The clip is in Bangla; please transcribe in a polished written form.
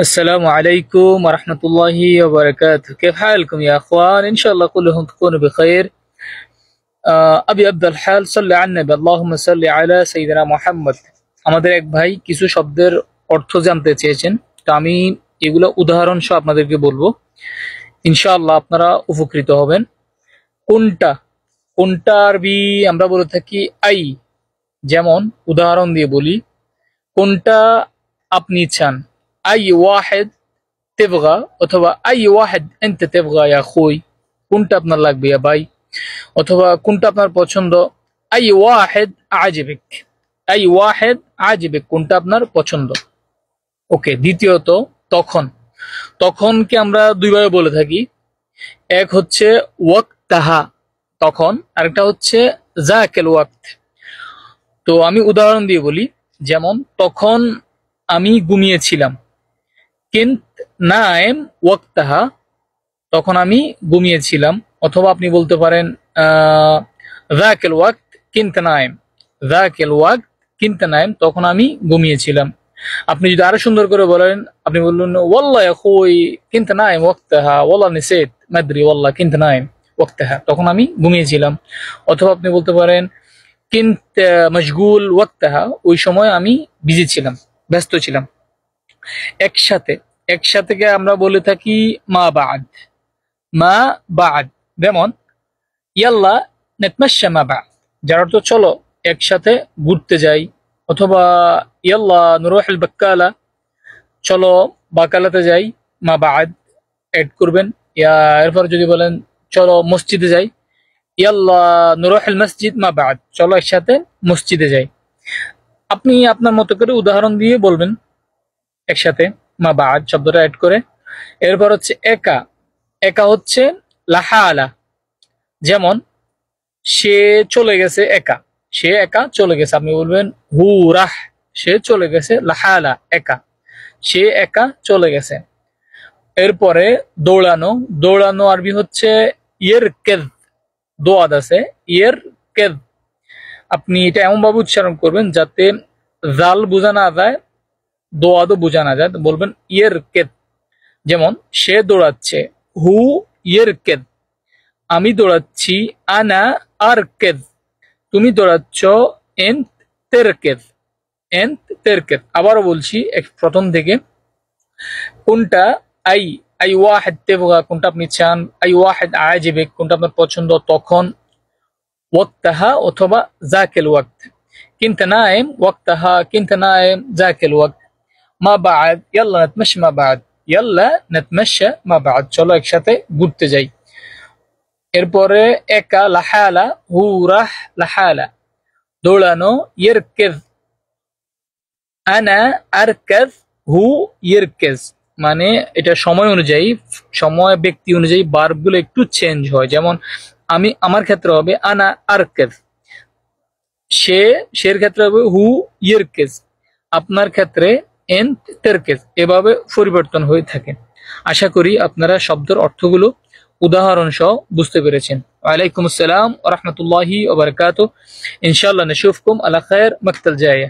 السلام عليكم ورحمة الله وبركاته. كيف حالكم يا أخوان؟ إن شاء الله كلهم تكونوا بخير. أبي أبدأ الحال صلي على النبي اللهم صل على سيدنا محمد. আমাদের এক ভাই কিছু শব্দের অর্থ জানতে চেয়েছেন, তো আমি এগুলো উদাহরণ সহ আপনাদেরকে বলবো, ইনশাআল্লাহ আপনারা উপকৃত হবেন। কোনটা কোনটা আরবি আমরা বলে থাকি আই, যেমন উদাহরণ দিয়ে বলি, কোনটা আপনি চান, আই ওয়াহেদ তেবগা, অথবা আই ওয়াহেদ এনতে তেবগা ইয়া খুই, কোনটা আপনার লাগবে ইয়া ভাই, অথবা কোনটা আপনার পছন্দ, আই ওয়াহেদ আজিবিক, আই ওয়াহেদ আজিবিক, কোনটা আপনার পছন্দ। ওকে, দ্বিতীয়ত তখন, তখনকে আমরা দুইভাবে বলে থাকি, এক হচ্ছে ওয়াক্তাহা তখন, আরেকটা হচ্ছে জাকেল ওয়াক্ত। তো আমি উদাহরণ দিয়ে বলি, যেমন তখন আমি ঘুমিয়েছিলাম, কিন্ত নায়েম ওয়াক্তাহা, তখন আমি ঘুমিয়েছিলাম। অথবা আপনি বলতে পারেন যাকেল ওয়াক্ত কিন্ত নায়েম, যাকেল ওয়াক্ত কিন্ত নায়েম, তখন আমি ঘুমিয়েছিলাম। আপনি যদি আরো সুন্দর করে বলেন, আপনি বললেন ওয়াল্লাহ ইয়া খুই কিন্ত নায়েম ওয়াক্তাহা, ওয়াল্লাহ নিসিত মাদরি ওয়াল্লাহ কিন্ত নায়েম ওয়াক্তাহা, তখন আমি ঘুমিয়েছিলাম। অথবা আপনি বলতে পারেন কিন্ত মশগুল ওয়াক্তাহা, ওই সময় আমি বিজি ছিলাম, ব্যস্ত ছিলাম। একসাথে একসাথে আমরা বলে থাকি মা বাদ, মা বাদ, যেমন ইয়াল্লা নেতমাশা মা বাদ, যার অর্থ চলো একসাথে ঘুরতে যাই। অথবা ইয়াল্লা নুরুহুল বাক্কালা, চলো বাকালাতে যাই, মা বাদ এড করবেন। এরপর যদি বলেন চলো মসজিদে যাই, ইয়াল্লা নুরুহুল মসজিদ মা বাদ, চলো একসাথে মসজিদে যাই। আপনি আপনার মতো করে উদাহরণ দিয়ে বলবেন একসাথে মা বাদ শব্দটা এড করে। এরপর হচ্ছে একা, একা হচ্ছে লাহালা, যেমন সে চলে গেছে একা, সে একা চলে গেছে, আপনি বলবেন হু রাহ, সে চলে গেছে, লাহালা একা, সে একা চলে গেছে। এরপরে দৌড়ানো, দৌড়ানো আরবি হচ্ছে ইয়ের কেদ, দোয়াদ আছে ইয়ের কেদ। আপনি এটা এমন ভাবে উচ্চারণ করবেন যাতে জাল বোঝা না যায়, দোয়াদও বোঝা না যায়, বলবেন ইয়ের কেদ। যেমন সে দৌড়াচ্ছে, হু ইয়ের কেদ, আমি দৌড়াচ্ছি, আনা আর কেদ, তুমি দৌড়াচ্ছ, এন্ত তেরকেদ, এন্ত তেরকেদ। আবারও বলছি প্রথম থেকে, কোনটা আই, আই ওয়াহেদ তেবগা, কোনটা আপনি চান, আই ওয়াহেদ আজিবিক, কোনটা আপনার পছন্দ, তখন ওয়াক্তাহা অথবা জাকেল ওয়াক্ত, কিন্ত নায়েম ওয়াক্তাহা কিন্ত নায়েম জাকেল ওয়াক্ত, মা বাদ ইয়াল্লা নাতমাশা মা বাদ, ইয়াল্লা নাতমাশা মা বাদ, চলো একসাথে ঘুরতে যাই। এরপরে একা লাহালা, হু রাহ লাহালা, দৌড়ানো ইরকেজ, আনা আরকাজ, হু ইরকেজ। মানে এটা সময় অনুযায়ী, সময় ব্যক্তি অনুযায়ী ভার্বগুলো একটু চেঞ্জ হয়। যেমন আমি, আমার ক্ষেত্রে হবে আনা আরকেজ, সে, সের ক্ষেত্রে হবে হু ইরকেজ, আপনার ক্ষেত্রে এন্ত তেরকেজ, এভাবে পরিবর্তন হয়ে থাকে। আশা করি আপনারা শব্দের অর্থগুলো উদাহরণ সহ বুঝতে পেরেছেন। ওয়ালাইকুম আসসালাম ওয়া রাহমাতুল্লাহি ওয়া বারাকাতুহু। ইনশাআল্লাহ নশুফকুম আলা খায়র মাকতাল জায়া।